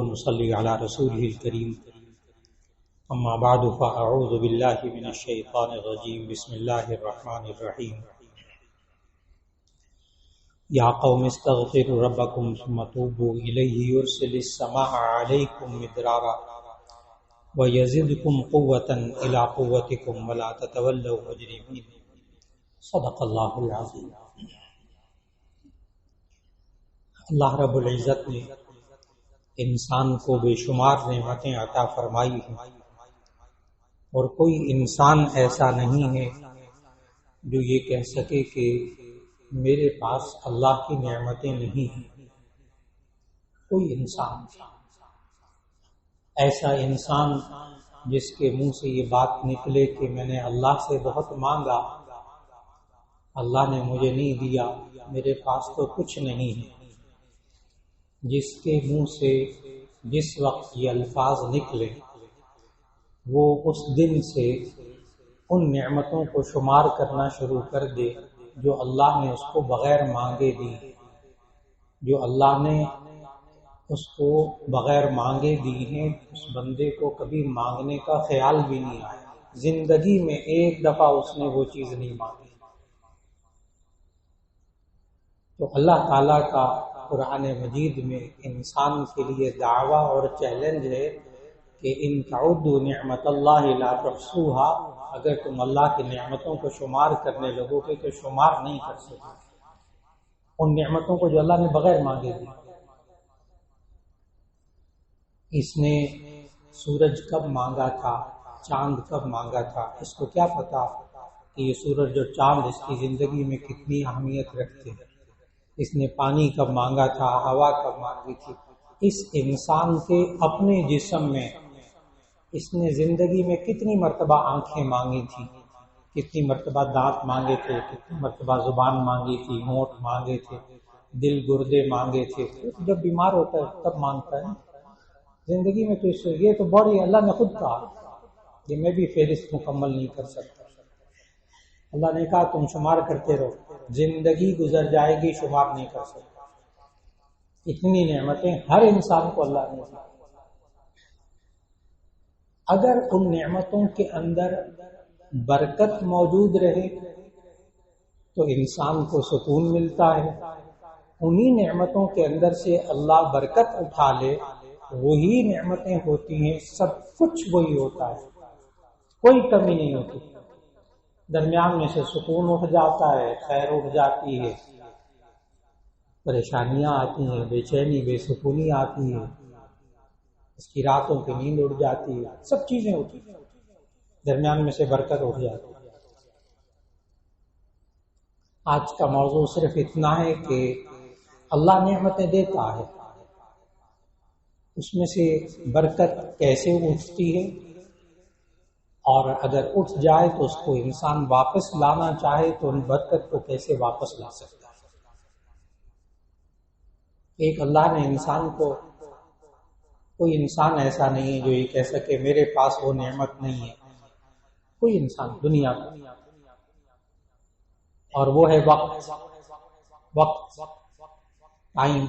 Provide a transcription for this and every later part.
ونصلي على رسوله الكريم أما بعد فأعوذ بالله من الشيطان الرجيم بسم الله الرحمن الرحيم يا قوم استغفروا ربكم ثم توبوا إليه يرسل السماء عليكم مدرارا ويزدكم قوة إلى قوتكم ولا تتولوا مجرمين صدق اللہ العظیم۔ اللہ رب العزت نے انسان کو بے شمار نعمتیں عطا فرمائی ہیں، اور کوئی انسان ایسا نہیں ہے جو یہ کہہ سکے کہ میرے پاس اللہ کی نعمتیں نہیں ہیں۔ کوئی انسان ایسا انسان جس کے منہ سے یہ بات نکلے کہ میں نے اللہ سے بہت مانگا، اللہ نے مجھے نہیں دیا، میرے پاس تو کچھ نہیں ہے، جس کے منہ سے جس وقت یہ الفاظ نکلے وہ اس دن سے ان نعمتوں کو شمار کرنا شروع کر دے جو اللہ نے اس کو بغیر مانگے دی، جو اللہ نے اس کو بغیر مانگے دی ہیں۔ اس بندے کو کبھی مانگنے کا خیال بھی نہیں آیا، زندگی میں ایک دفعہ اس نے وہ چیز نہیں مانگی۔ تو اللہ تعالیٰ کا قرآن مجید میں انسان کے لیے دعویٰ اور چیلنج ہے کہ ان تعدوا نعمت اللہ لا تحصوها، اگر تم اللہ کی نعمتوں کو شمار کرنے لگو گے تو شمار نہیں کر سکتے، ان نعمتوں کو جو اللہ نے بغیر مانگے دی۔ اس نے سورج کب مانگا تھا، چاند کب مانگا تھا، اس کو کیا پتا کہ یہ سورج اور چاند اس کی زندگی میں کتنی اہمیت رکھتے ہیں؟ اس نے پانی کب مانگا تھا، ہوا کب مانگی تھی؟ اس انسان کے اپنے جسم میں اس نے زندگی میں کتنی مرتبہ آنکھیں مانگی تھی، کتنی مرتبہ دانت مانگے تھے، کتنی مرتبہ زبان مانگی تھی، ہونٹ مانگے تھے، دل گردے مانگے تھے۔ جب بیمار ہوتا ہے تب مانگتا ہے زندگی میں، تو یہ تو باڈی اللہ نے خود کہا، یہ میں بھی فہرست مکمل نہیں کر سکتا۔ اللہ نے کہا تم شمار کرتے رہو، زندگی گزر جائے گی شمار نہیں کر سکتے۔ اتنی نعمتیں ہر انسان کو اللہ نے دی۔ اگر ان نعمتوں کے اندر برکت موجود رہے تو انسان کو سکون ملتا ہے، انہی نعمتوں کے اندر سے اللہ برکت اٹھا لے، وہی نعمتیں ہوتی ہیں، سب کچھ وہی ہوتا ہے، کوئی کمی نہیں ہوتی۔ درمیان میں سے سکون اٹھ جاتا ہے، خیر اٹھ جاتی ہے، پریشانیاں آتی ہیں، بے چینی بے سکونی آتی ہے، اس کی راتوں کی نیند اڑ جاتی ہے، سب چیزیں ہوتی ہیں، درمیان میں سے برکت اٹھ جاتی ہے۔ آج کا موضوع صرف اتنا ہے کہ اللہ نعمتیں دیتا ہے، اس میں سے برکت کیسے اٹھتی ہے، اور اگر اٹھ جائے تو اس کو انسان واپس لانا چاہے تو ان برکت کو کیسے واپس لا سکتا ہے۔ ایک اللہ نے انسان کو، کوئی انسان ایسا نہیں ہے جو یہ کہہ سکے میرے پاس وہ نعمت نہیں ہے، کوئی انسان دنیا میں، اور وہ ہے وقت، ٹائم۔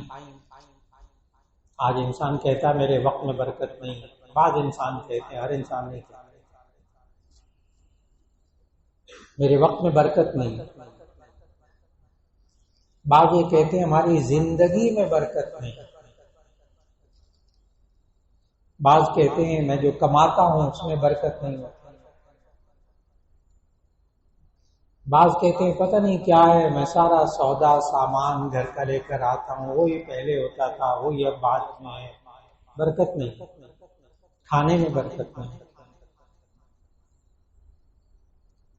آج انسان کہتا ہے میرے وقت میں برکت نہیں ہے، بعض انسان کہتے ہیں، ہر انسان نہیں کہتا میرے وقت میں برکت نہیں ہے۔ بعض یہ کہتے ہیں ہماری زندگی میں برکت نہیں ہے۔ بعض کہتے ہیں میں جو کماتا ہوں اس میں برکت نہیں ہے۔ بعض کہتے ہیں پتہ نہیں کیا ہے، میں سارا سودا سامان گھر کا لے کر آتا ہوں، وہ یہ پہلے ہوتا تھا، وہ یہ اب بعد میں ہے، برکت نہیں، کھانے میں برکت نہیں۔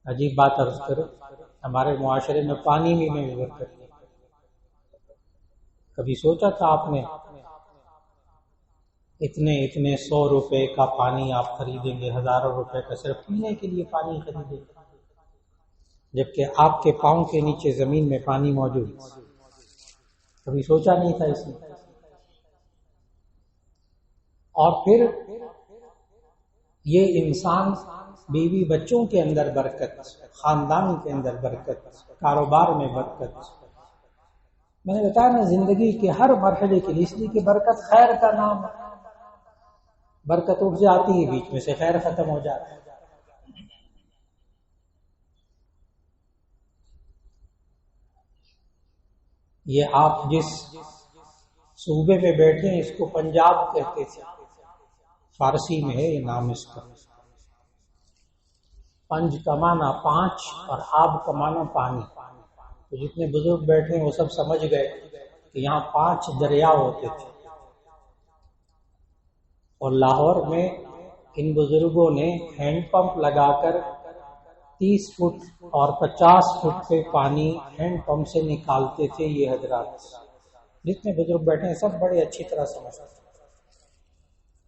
عجیب بات عرض کرو، ہمارے معاشرے میں پانی میں بھی برکت نہیں۔ کبھی سوچا تھا آپ نے اتنے 100 روپے کا پانی آپ خریدیں گے، ہزاروں روپے کا صرف پینے کے لیے پانی خریدیں گے، جبکہ آپ کے پاؤں کے نیچے زمین میں پانی موجود ہے؟ کبھی سوچا نہیں تھا اس میں؟ اور پھر یہ انسان بیوی بچوں کے اندر برکت، خاندان کے اندر برکت، کاروبار میں برکت۔ میں نے بتایا نا، زندگی کے ہر مرحلے کے لیے، اس لیے کہ برکت خیر کا نام ہے۔ برکت اٹھ جاتی ہے، بیچ میں سے خیر ختم ہو جاتا ہے۔ یہ آپ جس صوبے میں بیٹھے ہیں اس کو پنجاب کہتے تھے، فارسی میں ہے یہ نام اس کا۔ پنج کا معنی پانچ اور آب کا معنی پانی۔ تو جتنے بزرگ بیٹھے ہیں وہ سب سمجھ گئے کہ یہاں 5 دریا ہوتے تھے، اور لاہور میں ان بزرگوں نے ہینڈ پمپ لگا کر 30 فٹ اور 50 فٹ پہ پانی ہینڈ پمپ سے نکالتے تھے۔ یہ حضرات جتنے بزرگ بیٹھے ہیں سب بڑے اچھی طرح سمجھتے ہیں۔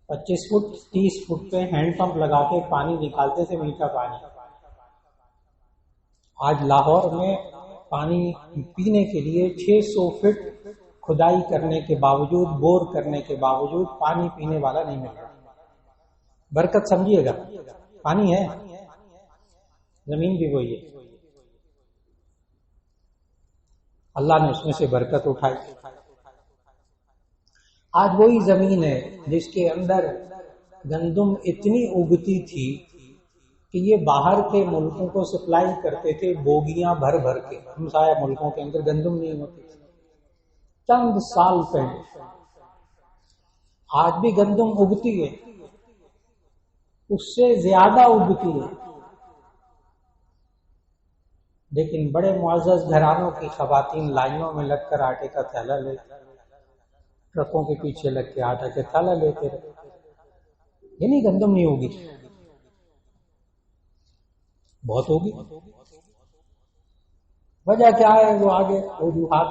25 فٹ 30 فٹ پہ ہینڈ پمپ لگا کے پانی نکالتے تھے، میٹھا پانی۔ آج لاہور میں پانی پینے کے لیے 600 فٹ کھدائی کرنے کے باوجود، بور کرنے کے باوجود پانی پینے والا نہیں مل رہا۔ برکت سمجھیے گا، پانی ہے، زمین بھی وہی ہے، اللہ نے اس میں سے برکت اٹھائی۔ آج وہی زمین ہے جس کے اندر گندم اتنی اگتی تھی کہ یہ باہر کے ملکوں کو سپلائی کرتے تھے بوگیاں بھر بھر کے۔ ہمسایہ ملکوں کے اندر گندم نہیں ہوتی تھی چند سال پہلے۔ آج بھی گندم اگتی ہے، اس سے زیادہ اگتی ہے، لیکن بڑے معزز گھرانوں کی خواتین لائنوں میں لگ کر آٹے کا تھیلا لے، ٹرکوں کے پیچھے لگ کے آٹا کے تھیلا لیتے رہے، یعنی گندم نہیں ہوگی، بہت ہوگی۔ وجہ کیا ہے؟ وہ آگے وجوہات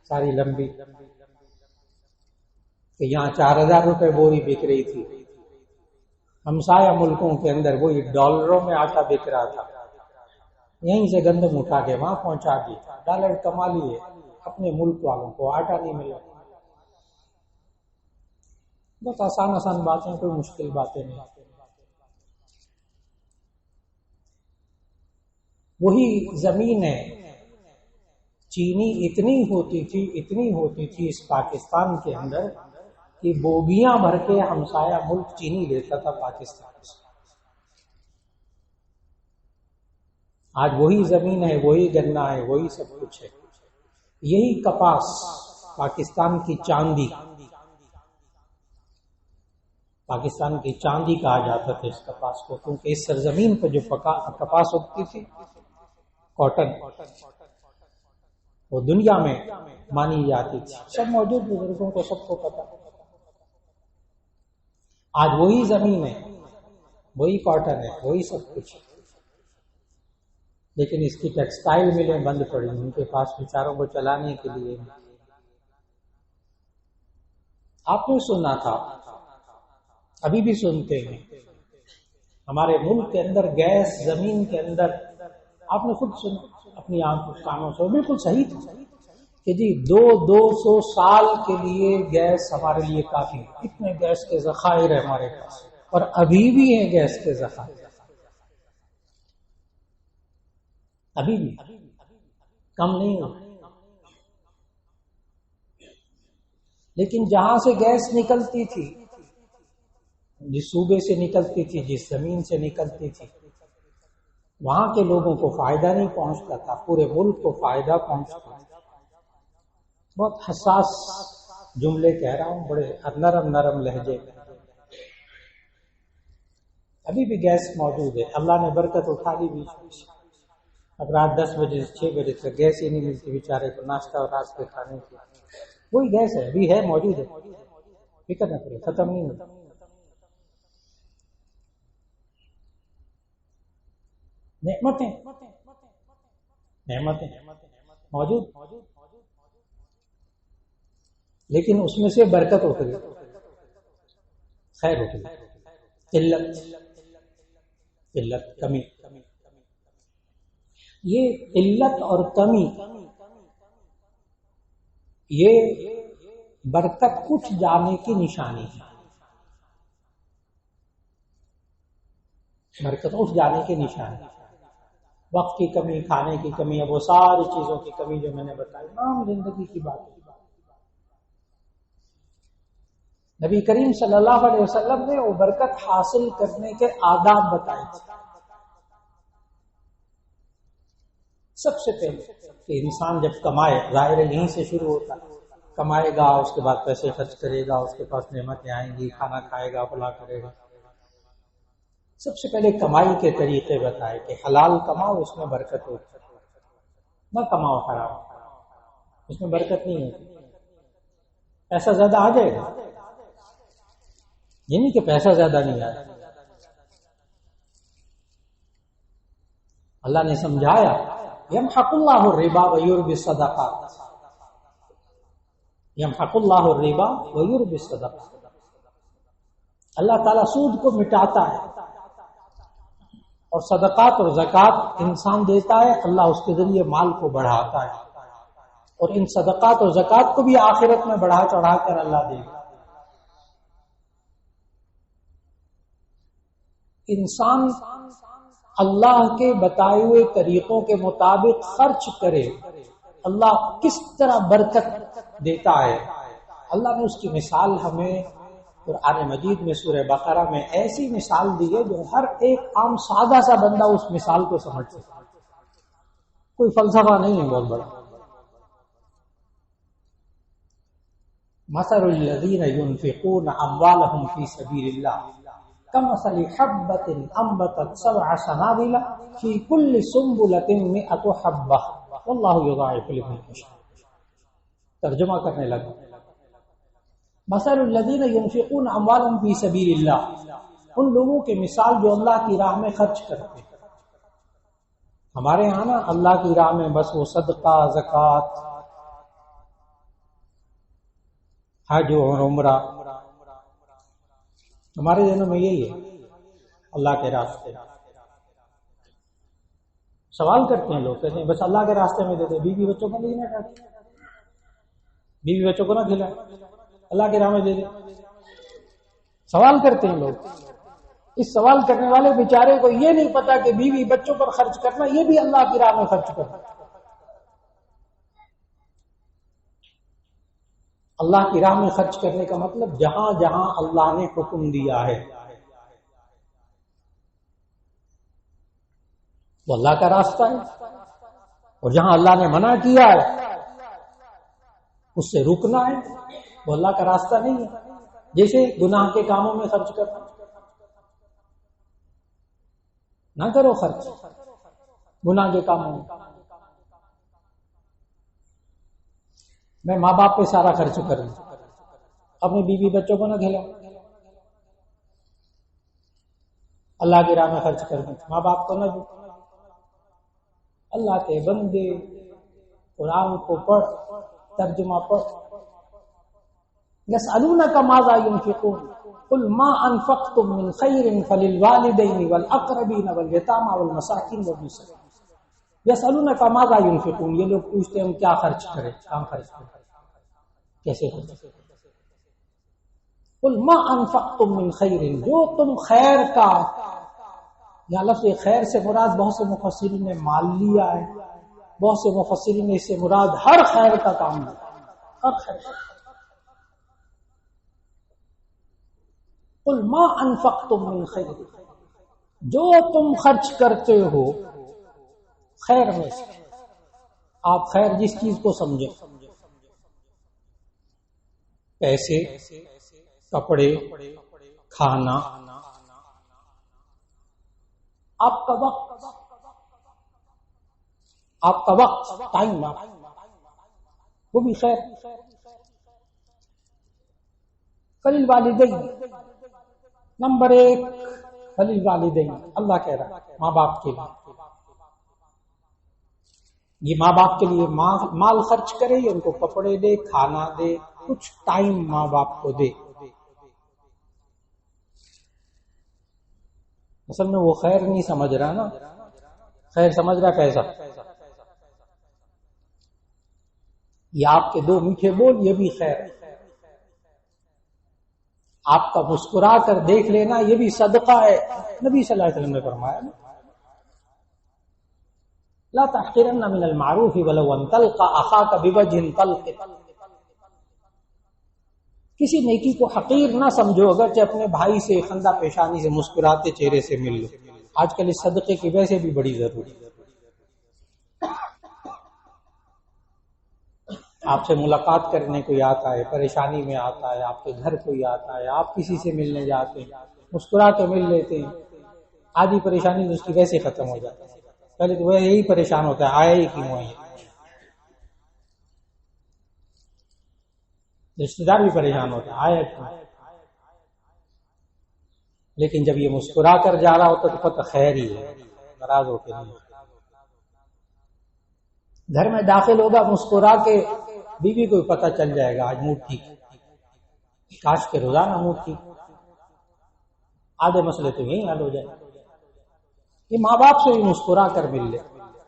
ساری لمبی، کہ یہاں 4000 روپے بوری بک رہی تھی، ہمسایہ ملکوں کے اندر وہی ڈالروں میں آٹا بک رہا تھا، یہیں سے گندم اٹھا کے وہاں پہنچا دی، ڈالر کما لیے، اپنے ملک والوں کو آٹا نہیں ملا۔ بس آسان آسان باتیں، کوئی مشکل باتیں نہیں۔ وہی زمین ہے، چینی اتنی ہوتی تھی اس پاکستان کے اندر کہ بوگیاں بھر کے ہمسایہ ملک چینی لیتا تھا پاکستان سے۔ آج وہی زمین ہے، وہی گنا ہے، وہی سب کچھ ہے۔ یہی کپاس، پاکستان کی چاندی، پاکستان کی چاندی کہا جاتا تھا اس کپاس کو، کیونکہ اس سرزمین پر جو کپاس اگتی تھی، کاٹن، وہ دنیا میں مانی جاتی تھی۔ سب موجود بزرگوں کو سب کو پتا۔ آج وہی زمین ہے، وہی کاٹن ہے، وہی سب کچھ ہے، لیکن اس کی ٹیکسٹائل ملیں بند پڑی، ان کے پاس بیچاروں کو چلانے کے لیے۔ آپ نے سنا تھا، ابھی بھی سنتے ہیں، ہمارے ملک کے اندر گیس زمین کے اندر، آپ نے خود سنا اپنی آنکھوں کانوں سے، بالکل صحیح تھا کہ جی 200 سال کے لیے گیس ہمارے لیے کافی ہے، اتنے گیس کے ذخائر ہیں ہمارے پاس، اور ابھی بھی ہیں گیس کے ذخائر، ابھی بھی کم نہیں ہو۔ لیکن جہاں سے گیس نکلتی تھی، جس صوبے سے نکلتی تھی، جس زمین سے نکلتی تھی، وہاں کے لوگوں کو فائدہ نہیں پہنچتا تھا، پورے ملک کو فائدہ پہنچتا تھا۔ بہت حساس جملے کہہ رہا ہوں، بڑے نرم نرم لہجے میں۔ ابھی بھی گیس موجود ہے، اللہ نے برکت اٹھا لی بیچ میں۔ اب رات 10 بجے سے 6 بجے تک گیس ہی نہیں ملتی بیچارے کو ناشتہ اور رات کے کھانے کی۔ وہی گیس ہے، ابھی ہے، موجود ہے، فکر نہ کرے، ختم نہیں ہوتا۔ نعمتیں موجود، لیکن اس میں سے برکت اٹھ گئی، خیر اٹھ گئی، قلت کمی۔ یہ قلت اور کمی، یہ برکت اٹھ جانے کی نشانی ہے، برکت اٹھ جانے کی نشانی۔ وقت کی کمی، کھانے کی کمی، اب وہ ساری چیزوں کی کمی جو میں نے بتائی، عام زندگی کی بات ہے۔ نبی کریم صلی اللہ علیہ وسلم نے وہ برکت حاصل کرنے کے آداب بتائے تھے. سب سے پہلے کہ انسان جب کمائے، ظاہر یہیں سے شروع ہوتا ہے، کمائے گا، اس کے بعد پیسے خرچ کرے گا، اس کے پاس نعمتیں آئیں گی، کھانا کھائے گا، فلاں کرے گا. سب سے پہلے کمائی کے طریقے بتائے کہ حلال کماؤ، اس میں برکت ہوتی ہے، نہ کماؤ حرام، اس میں برکت نہیں ہوتی. پیسہ زیادہ آ جائے گا، یہ نہیں کہ پیسہ زیادہ نہیں آیا. اللہ نے سمجھایا یمحق اللہ الربا ویربی الصدقات، یمحق اللہ الربا ویربی الصدقات. اللہ تعالیٰ سود کو مٹاتا ہے اور صدقات اور زکوٰۃ انسان دیتا ہے، اللہ اس کے ذریعے مال کو بڑھاتا ہے، اور ان صدقات اور زکوٰۃ کو بھی آخرت میں بڑھا چڑھا کر اللہ دے گا. انسان اللہ کے بتائے ہوئے طریقوں کے مطابق خرچ کرے، اللہ کس طرح برکت دیتا ہے. اللہ نے اس کی مثال ہمیں قرآن مجید میں سورہ بقرہ میں ایسی مثال دی ہے جو ہر ایک عام سادہ سا بندہ اس مثال کو سمجھ سکتا. کوئی فلسفہ نہیں ہے بہت بڑا. مثل الذین ينفقون اموالهم فی سبیل اللہ کمثل حبۃ انبتت سبع سنابل فی کل سنبلۃ مئۃ حبۃ واللہ یضاعف لمن یشاء. ترجمہ کرنے لگا، مثل الذین ينفقون اموالهم فی سبیل اللہ، ان لوگوں کے مثال جو اللہ کی راہ میں خرچ کرتے ہیں. ہمارے ہاں نا اللہ کی راہ میں بس وہ صدقہ، زکوٰۃ، حج اور عمرہ، ہمارے ذہنوں میں یہی ہے. اللہ کے راستے سوال کرتے ہیں لوگ، کہتے ہیں بس اللہ کے راستے میں دے دے، بیوی بچوں کو نہیں نہ کھاتے، بیوی بچوں کو نہ کھلائے، اللہ کے راہ میں دے دے. سوال کرتے ہیں لوگ. اس سوال کرنے والے بیچارے کو یہ نہیں پتا کہ بیوی بچوں پر خرچ کرنا یہ بھی اللہ کی راہ میں خرچ کرنا. اللہ کی راہ میں خرچ کرنے کا مطلب جہاں جہاں اللہ نے حکم دیا ہے وہ اللہ کا راستہ ہے، اور جہاں اللہ نے منع کیا ہے اس سے رکنا ہے، وہ اللہ کا راستہ نہیں ہے. جیسے گناہ کے کاموں میں خرچ کرنا، نہ کرو خرچ گناہ کے کاموں میں. میں ماں باپ پہ سارا خرچ کروں، اپنی بیوی بچوں کو نہ کھلاؤں، اللہ کی راہ میں خرچ کر دوں، ماں باپ کو نہ دوں. اللہ کے بندے قرآن کو پڑھ، ترجمہ پڑھ. یسألونک ماذا ينفقون قل ما انفقتم من خیر فللوالدین والاقربین والیتامى والمساکین وابن السبیل. یسألونک ماذا ينفقون، یہ لوگ پوچھتے ہیں ہم کیا خرچ کریں، کام خرچ کریں، کیسے خرچ کریں. قل ما انفقتم من خیر، جو تم خیر کا، یا لفظ خیر سے مراد بہت سے مفسرین نے مال لیا ہے، بہت سے مفسرین نے اس سے مراد ہر خیر کا کام لیا، ہر خیر. قل ما انفقتم من خیر، جو تم خرچ کرتے ہو خیر میں سے. آپ خیر جس چیز کو سمجھیں، پیسے، کپڑے، کھانا، آپ کا وقت، آپ کا وقت، ٹائم، وہ بھی خیر. فللوالدین، نمبر 1 فللوالدین، اللہ کہہ رہا ہے ماں باپ کے لیے. یہ ماں باپ کے لیے مال خرچ کرے، ان کو کپڑے دے، کھانا دے، کچھ ٹائم ماں باپ کو دے. اصل میں وہ خیر نہیں سمجھ رہا نا، خیر سمجھ رہا پیسہ. یہ آپ کے 2 میٹھے بول، یہ بھی خیر. آپ کا مسکرا کر دیکھ لینا یہ بھی صدقہ ہے. نبی صلی اللہ علیہ وسلم نے فرمایا لا تحقرن من المعروف ولو ان تلقى اخاك بوجه طلق، کسی نیکی کو حقیر نہ سمجھو، اگرچہ اپنے بھائی سے خندہ پیشانی سے مسکراتے چہرے سے مل لو۔ آج کل اس صدقے کی ویسے بھی بڑی ضروری ہے۔ آپ سے ملاقات کرنے کوئی آتا ہے، پریشانی میں آتا ہے، آپ کے گھر کوئی آتا ہے، آپ کسی سے ملنے جاتے ہیں، مسکرا کے مل لیتے ہیں، آدھی پریشانی اس کی ویسے ختم ہو جاتی ہے۔ پہلے تو وہ یہی پریشان ہوتا ہے، آیا ہی کیوں ہے، رشتے دار بھی پریشان ہوتا ہے، آیا کیوں۔ لیکن جب یہ مسکرا کر جا رہا ہوتا تو پتہ خیر ہی ہے، ناراض ہو کے نہیں۔ گھر میں داخل ہوگا مسکرا کے، بیوی کو پتہ چل جائے گا آج موڈ ٹھیک، کاش کے روزانہ موڈ ٹھیک، آدھے مسئلے تو یہی حل ہو جائے۔ یہ ماں باپ سے بھی مسکرا کر مل لے۔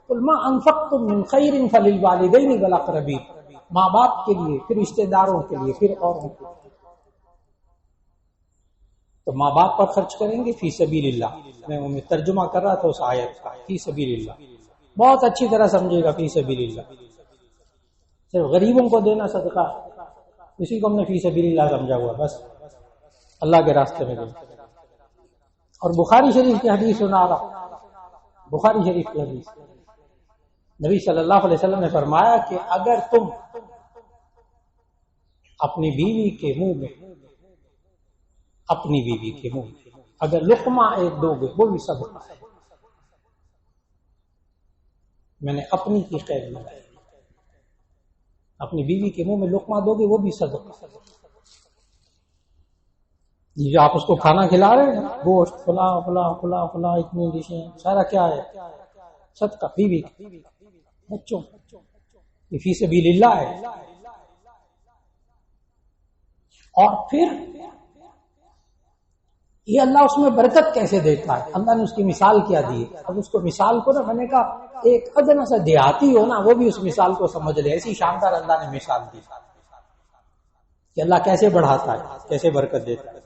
قل ما انفقتم من خیر فللوالدین والاقربین، ماں باپ کے لیے، پھر رشتے داروں کے لیے، پھر اوروں کے لیے۔ تو ماں باپ پر خرچ کریں گے فی سبیل اللہ۔ میں ترجمہ کر رہا تھا اس آیت کا، فی سبیل اللہ، بہت اچھی طرح سمجھے گا فی سبیل اللہ۔ صرف غریبوں کو دینا صدقہ، اسی کو ہم نے فی سبیل اللہ سمجھا ہوا، بس اللہ کے راستے میں دینا۔ اور بخاری شریف کی حدیث سنا رہا، بخاری شریف کی حدیث، نبی صلی اللہ علیہ وسلم نے فرمایا کہ اگر تم اپنی بیوی کے منہ میں، اپنی بیوی کے منہ میں اگر لقمہ ایک دو گے وہ بھی صدقہ ہے۔ میں نے اپنی کی قید لگائی، اپنی بیوی کے منہ میں لقمہ دو گے وہ بھی صدقہ۔ جو آپ اس کو کھانا کھلا رہے ہیں، گوشت فلاں فلاں فلاں فلاں اتنی ڈشیں، سارا کیا ہے؟ صدقہ۔ بیوی بچوں یہ فی سبیل اللہ ہے۔ اور پھر یہ اللہ اس میں برکت کیسے دیتا ہے، اللہ نے اس کی مثال کیا دی ہے۔ اب اس کو مثال کو نا، میں نے کہا ایک ادنا سا دیہاتی ہو نا وہ بھی اس مثال کو سمجھ لے، ایسی شاندار اللہ نے مثال دی کہ اللہ کیسے بڑھاتا ہے، کیسے برکت دیتا ہے۔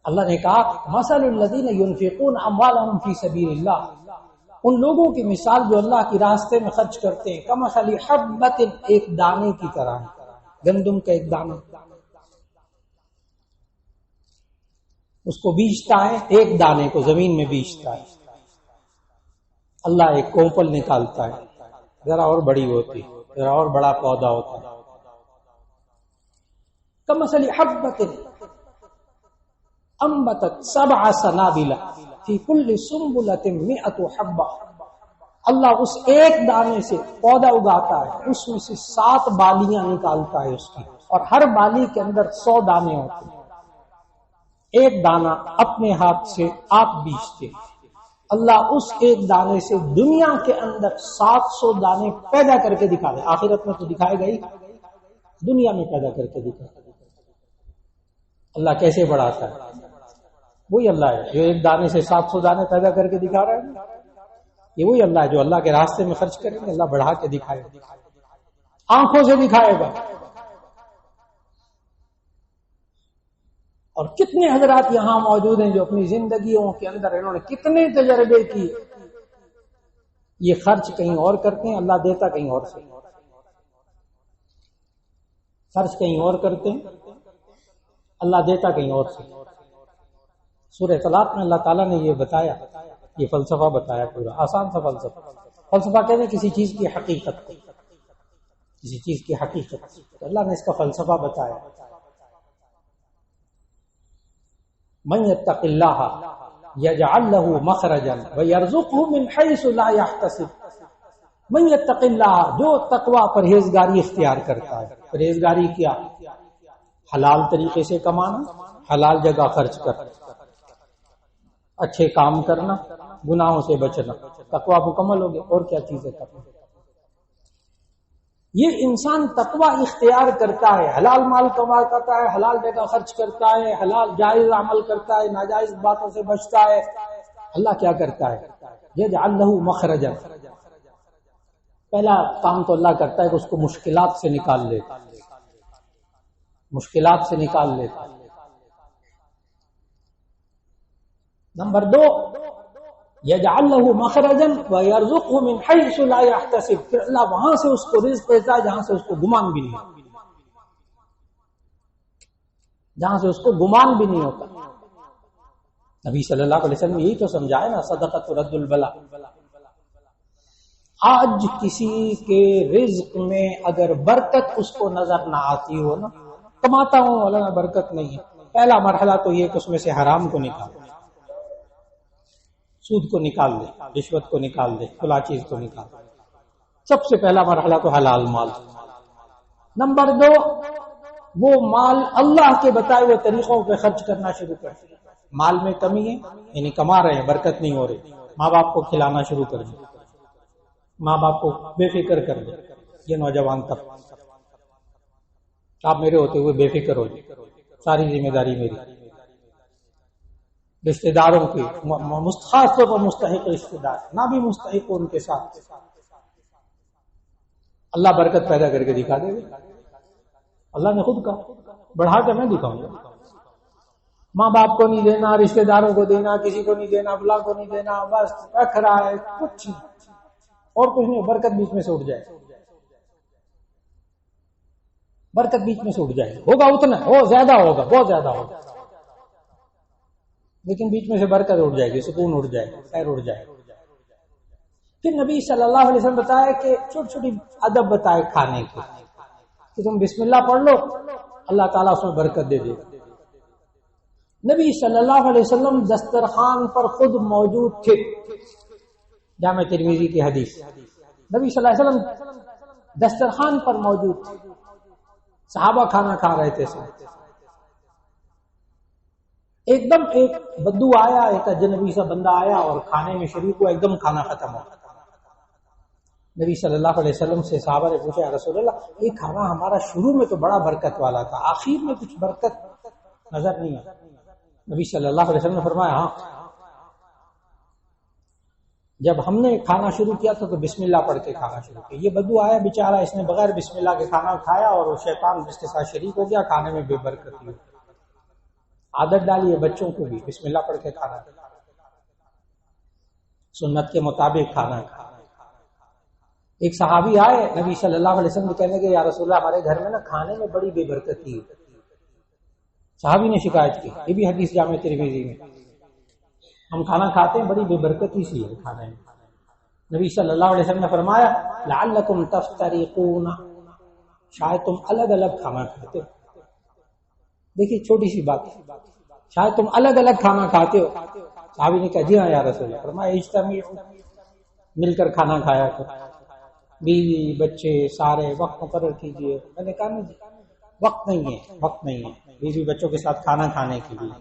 اللہ نے کہا مثل الذین ينفقون اموالهم فی سبیل اللہ، ان لوگوں کی مثال جو اللہ کے راستے میں خرچ کرتے ہیں، کمثل حبۃ، ایک دانے کی طرح ہے، گندم کا ایک دانہ، اس کو بیچتا ہے، ایک دانے کو زمین میں بیچتا ہے، اللہ ایک کوپل نکالتا ہے، ذرا اور بڑی ہوتی، ذرا اور بڑا پودا ہوتا ہے۔ کمثل حبۃ انبتت 7 سنابل فی کل سنبلۃ 100 حبۃ، اللہ اس ایک دانے سے پودا اگاتا ہے، اس میں سے 7 بالیاں نکالتا ہے اس کی، اور ہر بالی کے اندر 100 دانے ہوتے ہیں۔ ایک دانہ اپنے ہاتھ سے آپ بیچتے، اللہ اس ایک دانے سے دنیا کے اندر 700 دانے پیدا کر کے دکھا دے، آخرت میں تو دکھائے گا ہی، دنیا میں پیدا کر کے دکھا دے۔ اللہ کیسے بڑھاتا ہے؟ وہی اللہ ہے جو ایک دانے سے 700 دانے پیدا کر کے دکھا رہا ہے۔ یہ وہی اللہ ہے جو اللہ کے راستے میں خرچ کریں گے اللہ بڑھا کے دکھائے گا، آنکھوں سے دکھائے گا۔ اور کتنے حضرات یہاں موجود ہیں جو اپنی زندگیوں کے اندر انہوں نے کتنے تجربے کیے، یہ خرچ کہیں اور کرتے ہیں، اللہ دیتا کہیں اور سے، خرچ کہیں اور کرتے ہیں، اللہ دیتا کہیں اور سے۔ سورہ طلاق میں اللہ تعالیٰ نے یہ بتایا، یہ فلسفہ بتایا، پورا آسان سا فلسفہ۔ فلسفہ کہتے ہیں کسی چیز کی حقیقت کو، کسی چیز کی حقیقت، تو اللہ نے اس کا فلسفہ بتایا۔ من یتق اللہ یجعل له مخرجا ویرزقه من حیث لا یحتسب، من یتق اللہ، جو تقوی پرہیزگاری اختیار کرتا ہے۔ پرہیزگاری کیا؟ حلال طریقے سے کمانا، حلال جگہ خرچ کرنا، اچھے کام کرنا، گناہوں سے بچنا، تقوی مکمل ہو گیا۔ اور کیا چیز ہے تقوی؟ یہ انسان تقوی اختیار کرتا ہے، حلال مال کما کرتا ہے، حلال جگہ خرچ کرتا ہے، حلال جائز عمل کرتا ہے، ناجائز باتوں سے بچتا ہے، اللہ کیا کرتا ہے؟ یجعل له مخرجا، پہلا کام تو اللہ کرتا ہے کہ اس کو مشکلات سے نکال لیتا، مشکلات سے نکال لیتا۔ نمبر 2، یجعل له مخرجا ويرزقه من حيث لا يحتسب، پھر اللہ وہاں سے اس کو رزق دیتا ہے جہاں سے اس کو گمان بھی نہیں۔ جہاں سے اس کو گمان بھی نہیں ہوتا. نبی صلی اللہ علیہ وسلم یہی تو سمجھائے نا، صدقۃ رد البلا. آج کسی کے رزق میں اگر برکت اس کو نظر نہ آتی ہو نا، کماتا ہوں اللہ میں برکت نہیں ہے، پہلا مرحلہ تو یہ کہ اس میں سے حرام کو نکال، سود کو نکال دے، رشوت کو نکال دے، کھلا چیز کو نکال دے. سب سے پہلا مرحلہ تو حلال مال. نمبر 2، وہ مال اللہ کے بتائے ہوئے طریقوں پہ خرچ کرنا شروع کر. مال میں کمی ہے یعنی کما رہے ہیں، برکت نہیں ہو رہی، ماں باپ کو کھلانا شروع کر دیں، ماں باپ کو بے فکر کر دیں. یہ نوجوان تب آپ میرے ہوتے ہوئے بے فکر ہو جائے، ساری ذمہ داری میری. رشتہ داروں کی خاص طور پر مستحق رشتہ دار، نہ بھی مستحق ان کے ساتھ اللہ برکت پیدا کر کے دکھا دے گا. اللہ نے خود کہا، بڑھا کے میں دکھاؤں گا. ماں باپ کو نہیں دینا، رشتہ داروں کو دینا، کسی کو نہیں دینا، بلا کو نہیں دینا، بس رکھ رہا ہے کچھ نہیں اور کچھ نہیں. برکت بیچ میں سے اٹھ جائے، برکت بیچ میں سے اٹھ جائے. ہوگا اتنا، ہو زیادہ ہوگا، بہت زیادہ ہوگا، لیکن بیچ میں سے برکت اٹھ جائے گی، سکون اٹھ جائے گا، خیر اٹھ جائے گا. پھر نبی صلی اللہ علیہ وسلم بتایا کہ چھوٹی چھوٹی ادب بتائے کھانے کے، کہ تم بسم اللہ پڑھ لو اللہ تعالیٰ اس میں برکت دے دے. نبی صلی اللہ علیہ وسلم دسترخوان پر خود موجود تھے. جامع ترمذی کی حدیث، نبی صلی اللہ علیہ وسلم دسترخوان پر موجود تھے، صحابہ کھانا کھا رہے تھے. ایک دم ایک بدو آیا، ایک اجنبی سا بندہ آیا اور کھانے میں شریک ہوا، ایک دم کھانا ختم ہو. نبی صلی اللہ علیہ وسلم سے صحابہ نے پوچھا، یا رسول اللہ یہ کھانا ہمارا شروع میں تو بڑا برکت والا تھا، آخر میں کچھ برکت نظر نہیں آئی. نبی صلی اللہ علیہ وسلم نے فرمایا، ہاں جب ہم نے کھانا شروع کیا تھا تو بسم اللہ پڑھ کے کھانا شروع کیا. یہ بدو آیا بیچارہ، اس نے بغیر بسم اللہ کے کھانا کھایا اور وہ شیطان جس کے ساتھ شریک ہو گیا، کھانے میں بے برکتی ہوئی. عادت ڈالی ہے بچوں کو بھی بسم اللہ پڑھ کے کھانا، سنت کے مطابق کھانا. ایک صحابی آئے نبی صلی اللہ علیہ وسلم کہنے کے، یا رسول اللہ ہمارے گھر میں نا کھانے میں بڑی بے برکتی ہے. صحابی نے شکایت کی، یہ بھی حدیث جامع ترمذی میں، ہم کھانا کھاتے ہیں بڑی بے برکتی سی ہے کھانے میں. نبی صلی اللہ علیہ وسلم نے فرمایا، لعلکم تفترقون، شاید تم الگ الگ کھانا کھاتے ہو. دیکھیے چھوٹی سی بات، شاید تم الگ الگ کھانا کھاتے ہو. صحابی نے کہا، جی ہاں یا رسول اللہ. فرمایا، اجتمعوا، مل کر کھانا کھایا کرو، بیوی بچے سارے وقت مقرر کیجیے. میں نے کہا نہیں، وقت نہیں ہے، وقت نہیں ہے بیوی بچوں کے ساتھ کھانا کھانے کے لیے.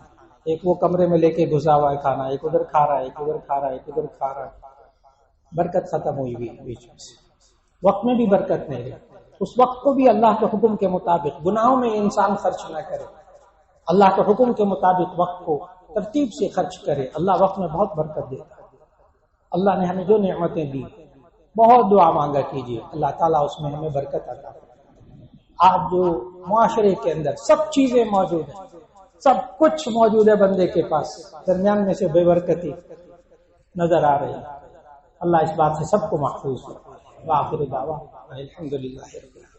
ایک وہ کمرے میں لے کے گھسا ہوا ہے کھانا، ایک ادھر کھا رہا ہے، ایک ادھر کھا رہا ہے، ایک ادھر کھا رہا ہے. برکت ختم ہوئی بھی بیچ میں سے، وقت میں بھی برکت نہیں رہی. اس وقت کو بھی اللہ کے حکم کے مطابق، گناہوں میں انسان خرچ نہ کرے، اللہ کے حکم کے مطابق وقت کو ترتیب سے خرچ کرے. اللہ وقت میں بہت برکت دیتا ہے. اللہ نے ہمیں جو نعمتیں دی، بہت دعا مانگا کیجیے، اللہ تعالیٰ اس میں ہمیں برکت عطا کرے. آج جو معاشرے کے اندر سب چیزیں موجود ہیں، سب کچھ موجود ہے بندے کے پاس، درمیان میں سے بے برکتی نظر آ رہی ہے. اللہ اس بات سے سب کو محفوظ ہو. وآخر دعوانا الحمدللہ.